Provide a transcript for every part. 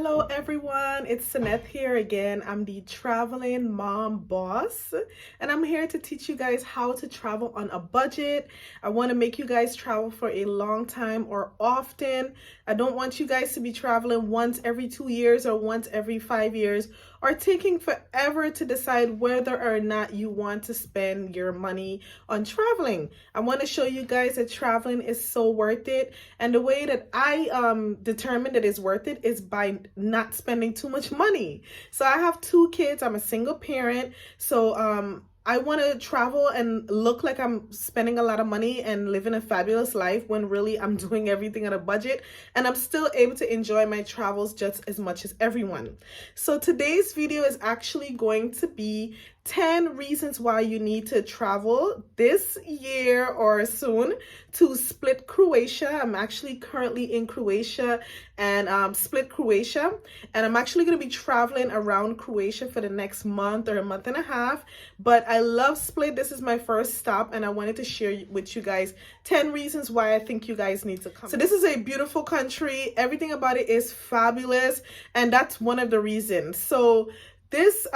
Hello everyone, it's Saneth here again. I'm the traveling mom boss and I'm here to teach you guys how to travel on a budget. I want to make you guys travel for a long time or often. I don't want you guys to be traveling once every 2 years or once every 5 years or taking forever to decide whether or not you want to spend your money on traveling. I want to show you guys that traveling is so worth it, and the way that I determine that it's worth it is by not spending too much money. So I have 2 kids. I'm a single parent. So I want to travel and look like I'm spending a lot of money and living a fabulous life when really I'm doing everything on a budget, and I'm still able to enjoy my travels just as much as everyone. So today's video is actually going to be 10 reasons why you need to travel this year or soon to Split, Croatia. I'm actually currently in Croatia and Split, Croatia, and I'm actually going to be traveling around Croatia for the next month or a month and a half. But I love Split. This is my first stop, and I wanted to share with you guys 10 reasons why I think you guys need to come. So this is a beautiful country. Everything about it is fabulous, and that's one of the reasons. So this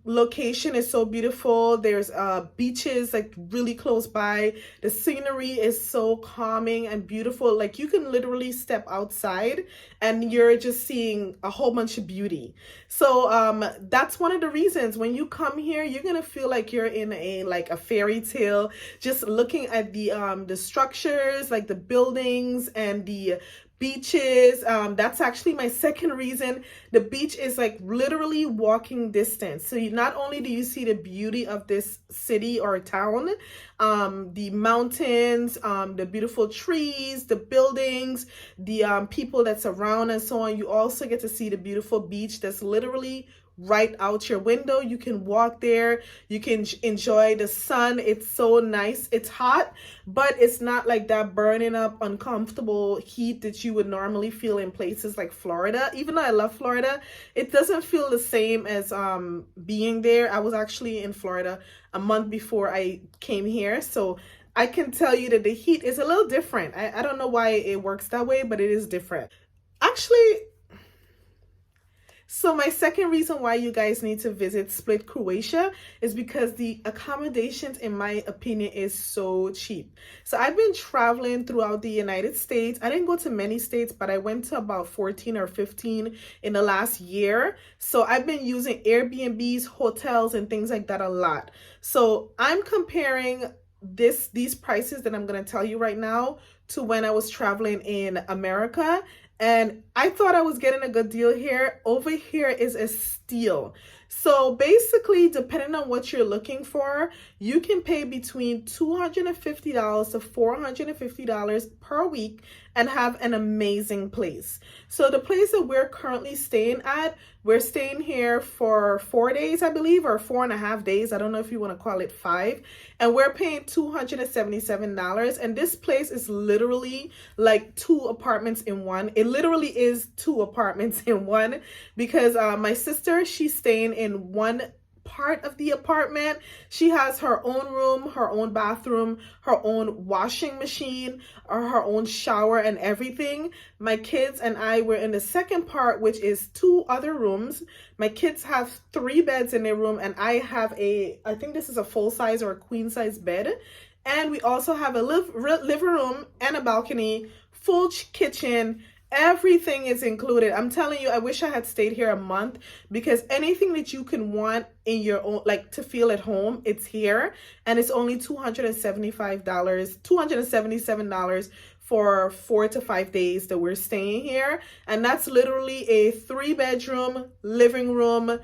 location is so beautiful. There's beaches like really close by. The scenery is so calming and beautiful. Like you can literally step outside and you're just seeing a whole bunch of beauty. So that's one of the reasons when you come here, you're gonna feel like you're in a fairy tale. Just looking at the structures, like the buildings and the beaches. That's actually my second reason. The beach is like literally walking distance. So not only do you see the beauty of this city or town, the mountains, the beautiful trees, the buildings, the people that surround and so on, you also get to see the beautiful beach that's literally right out your window. You can walk there, you can enjoy the sun. It's so nice. It's hot, but it's not like that burning up uncomfortable heat that you would normally feel in places like Florida. Even though I love Florida, it doesn't feel the same as being there. I was actually in Florida a month before I came here, so I can tell you that the heat is a little different. I don't know why it works that way, but it is different. Actually, so my second reason why you guys need to visit Split, Croatia is because the accommodations, in my opinion, is so cheap. So I've been traveling throughout the United States. I didn't go to many states, but I went to about 14 or 15 in the last year. So I've been using Airbnbs, hotels, and things like that a lot. So I'm comparing these prices that I'm going to tell you right now to when I was traveling in America. And I thought I was getting a good deal here. Over here is a steal. So basically, depending on what you're looking for, you can pay between $250 to $450 per week and have an amazing place. So the place that we're currently staying at, we're staying here for 4 days, I believe, or 4.5 days. I don't know if you want to call it 5. And we're paying $277. And this place is literally like 2 apartments in one. It literally is 2 apartments in one, because my sister, she's staying in one part of the apartment. She has her own room, her own bathroom, her own washing machine, or her own shower and everything. My kids and I were in the second part, which is 2 other rooms. My kids have 3 beds in their room, and I have I think this is a full size or a queen size bed. And we also have a living room and a balcony, full kitchen. Everything is included. I'm telling you, I wish I had stayed here a month, because anything that you can want in your own, like to feel at home, it's here. And it's only $277 for 4 to 5 days that we're staying here. And that's literally a 3-bedroom living room.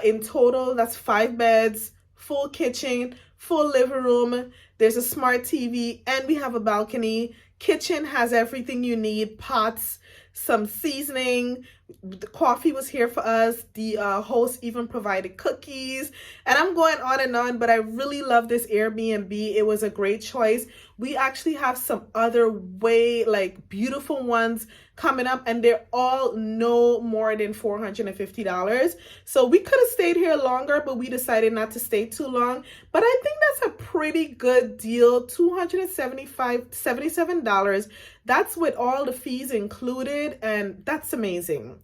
In total, that's 5 beds, full kitchen, full living room. There's a smart TV, and we have a balcony. Kitchen has everything you need: pots, some seasoning. The coffee was here for us. The host even provided cookies, and I'm going on and on, but I really love this Airbnb. It was a great choice. We actually have some other beautiful ones coming up, and they're all no more than $450. So we could have stayed here longer, but we decided not to stay too long. But I think that's a pretty good deal. $277. That's with all the fees included, and that's amazing.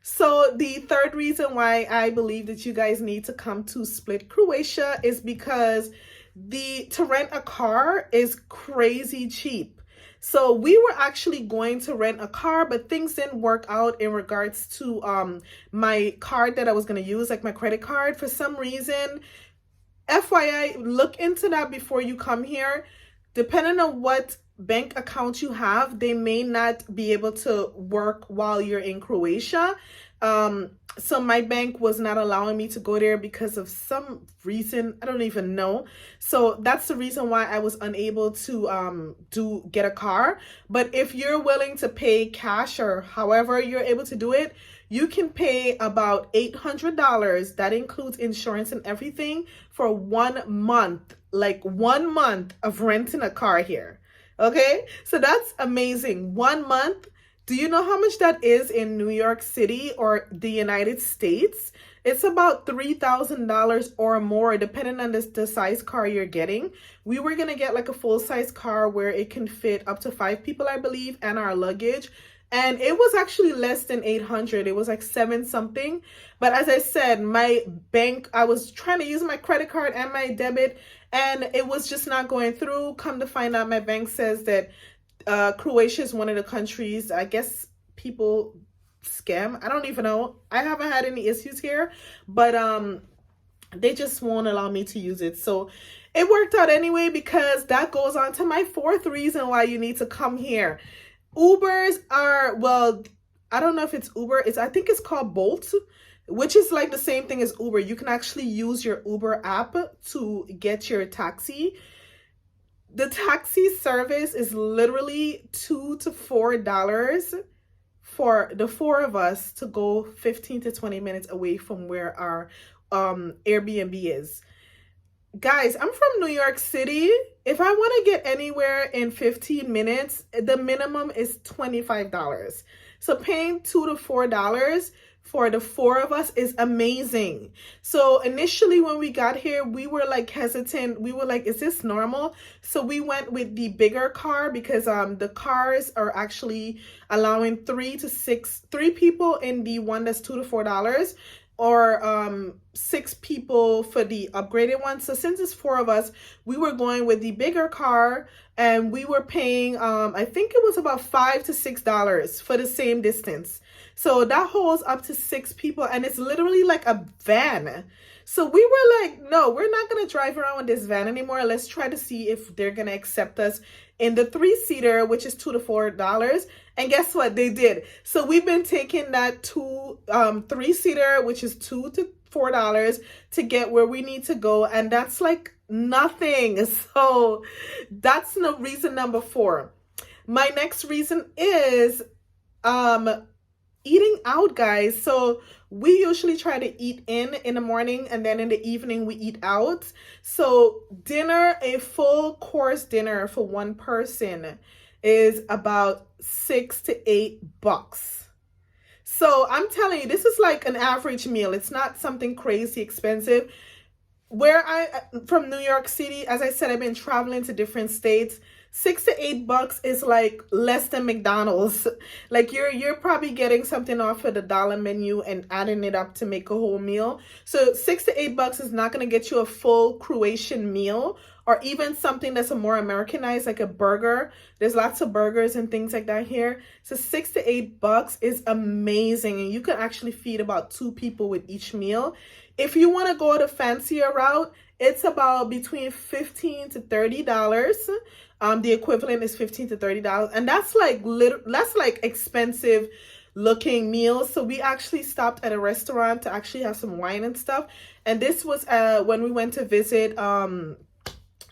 So the third reason why I believe that you guys need to come to Split, Croatia is because the to rent a car is crazy cheap. So we were actually going to rent a car, but things didn't work out in regards to my card that I was going to use, like my credit card. For some reason, FYI, look into that before you come here. Depending on what bank account you have, they may not be able to work while you're in Croatia. So my bank was not allowing me to go there because of some reason. I don't even know. So that's the reason why I was unable to get a car. But if you're willing to pay cash or however you're able to do it, you can pay about $800. That includes insurance and everything for 1 month, like 1 month of renting a car here. Okay, so that's amazing. 1 month. Do you know how much that is in New York City or the United States? It's about $3,000 or more, depending on the size car you're getting. We were going to get like a full-size car where it can fit up to 5 people, I believe, and our luggage. And it was actually less than 800. It was like 7 something. But as I said, my bank, I was trying to use my credit card and my debit, and it was just not going through. Come to find out, my bank says that Croatia is one of the countries, I guess people scam. I don't even know. I haven't had any issues here, but they just won't allow me to use it. So it worked out anyway, because that goes on to my fourth reason why you need to come here. Ubers are, well, I don't know if it's Uber. I think it's called Bolt, which is like the same thing as Uber. You can actually use your Uber app to get your taxi. The taxi service is literally $2 to $4 for the 4 of us to go 15 to 20 minutes away from where our Airbnb is. Guys, I'm from New York City. If I want to get anywhere in 15 minutes, the minimum is $25. So paying $2 to $4 for the 4 of us is amazing. So initially when we got here, we were like hesitant. We were like, is this normal? So we went with the bigger car because the cars are actually allowing 3 people in the one that's $2 to $4, or 6 people for the upgraded one. So since it's 4 of us, we were going with the bigger car, and we were paying I think it was about $5 to $6 for the same distance. So that holds up to 6 people, and it's literally like a van. So we were like, no, we're not going to drive around with this van anymore. Let's try to see if they're going to accept us in the 3-seater, which is $2 to $4. And guess what? They did. So we've been taking that 3-seater, which is $2 to $4 to get where we need to go. And that's like nothing. So that's no reason number 4. My next reason is eating out, guys. So we usually try to eat in the morning, and then in the evening we eat out. So dinner, a full course dinner for one person is about $6 to $8. So I'm telling you, this is like an average meal. It's not something crazy expensive. From New York City, as I said, I've been traveling to different states. $6 to $8 is like less than McDonald's. Like you're probably getting something off of the dollar menu and adding it up to make a whole meal. So $6 to $8 is not going to get you a full Croatian meal, or even something that's a more Americanized, like a burger. There's lots of burgers and things like that here. So $6 to $8 is amazing, and you can actually feed about 2 people with each meal. If you want to go the fancier route, it's about between $15 to $30. The equivalent is $15 to $30, and that's like expensive looking meals. So we actually stopped at a restaurant to actually have some wine and stuff. And this was when we went to visit.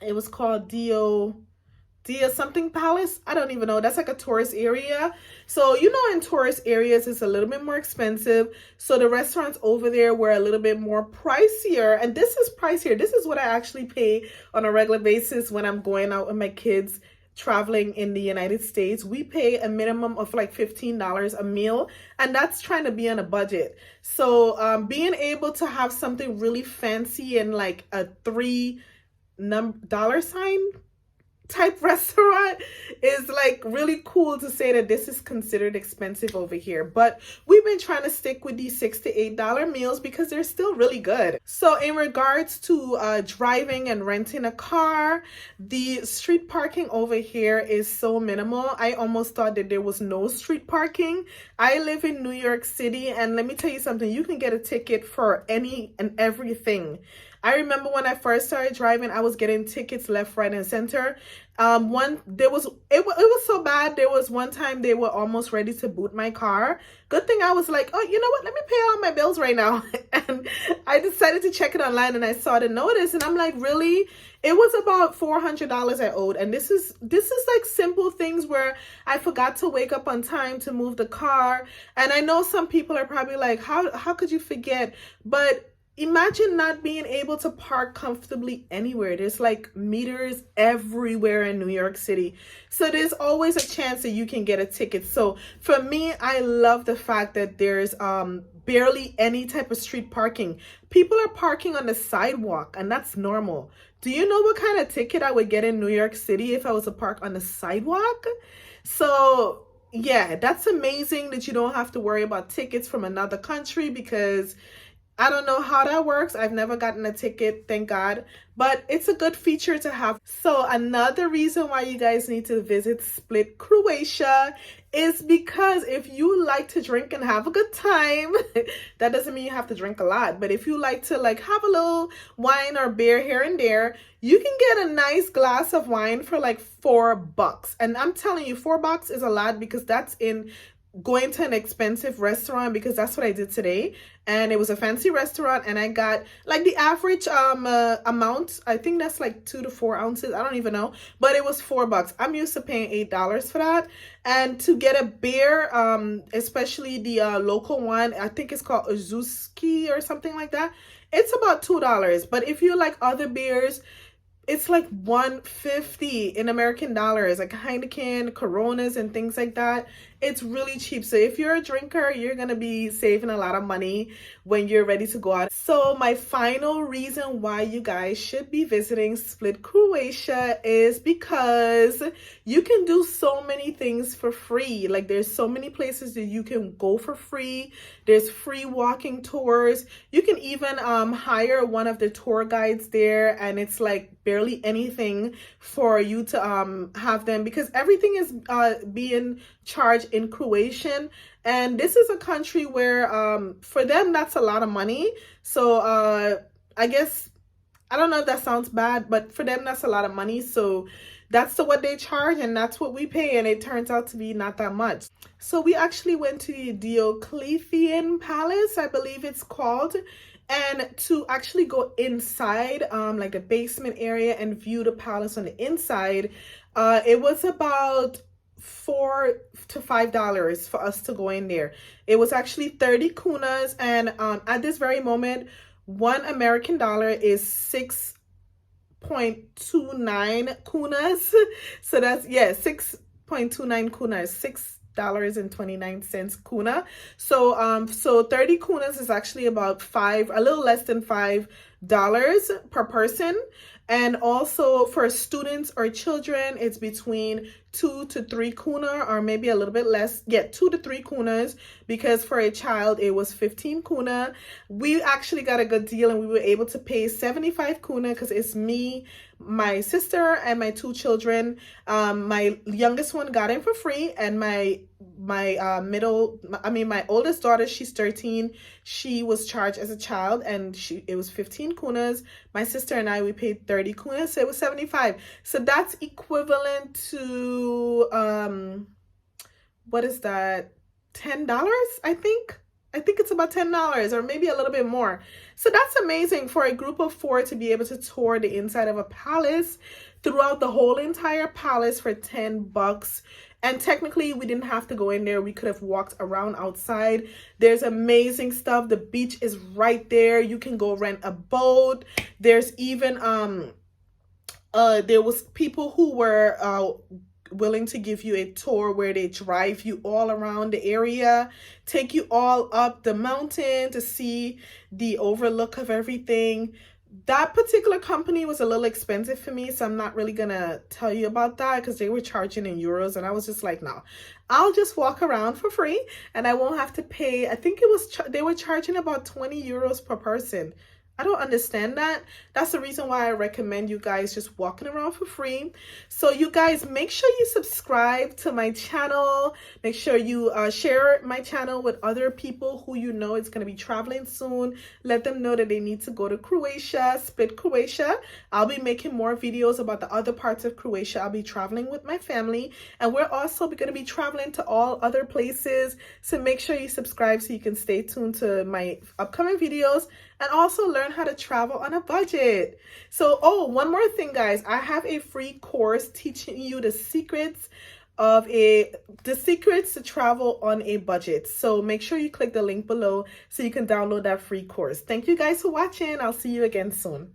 It was called Dia something Palace. I don't even know. That's like a tourist area. So, you know, in tourist areas, it's a little bit more expensive. So the restaurants over there were a little bit more pricier. And this is pricier. This is what I actually pay on a regular basis when I'm going out with my kids traveling in the United States. We pay a minimum of like $15 a meal. And that's trying to be on a budget. So being able to have something really fancy and like a $3 sign type restaurant is like really cool to say that this is considered expensive over here. But we've been trying to stick with these $6 to $8 meals because they're still really good. So in regards to driving and renting a car, the street parking over here is so minimal. I almost thought that there was no street parking. I live in New York City, and let me tell you something, you can get a ticket for any and everything. I remember when I first started driving, I was getting tickets left, right, and center. It was so bad. There was one time they were almost ready to boot my car. Good thing I was like, oh, you know what? Let me pay all my bills right now. And I decided to check it online, and I saw the notice, and I'm like, really? It was about $400 I owed. And this is like simple things where I forgot to wake up on time to move the car. And I know some people are probably like, how could you forget? But imagine not being able to park comfortably anywhere. There's like meters everywhere in New York City. So there's always a chance that you can get a ticket. So for me, I love the fact that there's barely any type of street parking. People are parking on the sidewalk, and that's normal. Do you know what kind of ticket I would get in New York City if I was to park on the sidewalk? So yeah, that's amazing that you don't have to worry about tickets from another country, because I don't know how that works. I've never gotten a ticket, thank God, but it's a good feature to have. So another reason why you guys need to visit Split, Croatia is because if you like to drink and have a good time, that doesn't mean you have to drink a lot, but if you like to like have a little wine or beer here and there, you can get a nice glass of wine for like $4. And I'm telling you, $4 is a lot, because that's in going to an expensive restaurant, because that's what I did today, and it was a fancy restaurant, and I got like the average amount, I think that's like 2 to 4 ounces, I don't even know, but it was $4. I'm used to paying $8 for that. And to get a beer, especially the local one, I think it's called Ozuski or something like that, it's about $2. But if you like other beers, it's like $1.50 in American dollars, like Heineken, Coronas, and things like that. It's really cheap. So if you're a drinker, you're gonna be saving a lot of money when you're ready to go out. So my final reason why you guys should be visiting Split, Croatia is because you can do so many things for free. Like there's so many places that you can go for free. There's free walking tours. You can even hire one of the tour guides there, and it's like barely anything for you to have them, because everything is being charged in Croatian. And this is a country where for them that's a lot of money. So I guess, I don't know if that sounds bad, but for them that's a lot of money. So that's what they charge, and that's what we pay, and it turns out to be not that much. So we actually went to the Diocletian Palace, I believe it's called. And to actually go inside, like the basement area, and view the palace on the inside, it was about $4 to $5 for us to go in there. It was actually 30 kunas, and at this very moment, $1 is 6.29 kunas. So that's, yeah, 6.29 kunas, $6.29 kuna. So 30 kunas is actually about a little less than $5 per person. And also for students or children, it's between 2 to 3 kuna, or maybe a little bit less. Yeah, 2 to 3 kunas, because for a child it was 15 kuna. We actually got a good deal, and we were able to pay 75 kuna, because it's me, my sister, and my 2 children. My youngest one got in for free, and my oldest daughter, she's 13, she was charged as a child, and it was 15 kunas. My sister and I, we paid 30 kunas, so it was 75. So that's equivalent to what is that, $10? I think it's about $10, or maybe a little bit more. So that's amazing for a group of 4 to be able to tour the inside of a palace throughout the whole entire palace for $10. And technically we didn't have to go in there. We could have walked around outside. There's amazing stuff. The beach is right there. You can go rent a boat. There's even there was people who were willing to give you a tour where they drive you all around the area, take you all up the mountain to see the overlook of everything. That particular company was a little expensive for me, so I'm not really gonna tell you about that because they were charging in euros, and I was just like, no, I'll just walk around for free and I won't have to pay. I think it was they were charging about 20 euros per person. I don't understand that. That's the reason why I recommend you guys just walking around for free. So you guys, make sure you subscribe to my channel. Make sure you share my channel with other people who you know is going to be traveling soon. Let them know that they need to go to Croatia, Split, Croatia. I'll be making more videos about the other parts of Croatia. I'll be traveling with my family, and we're also going to be traveling to all other places. So make sure you subscribe so you can stay tuned to my upcoming videos and also learn how to travel on a budget. So, oh, one more thing, guys. I have a free course teaching you the secrets to travel on a budget. So make sure you click the link below so you can download that free course. Thank you guys for watching. I'll see you again soon.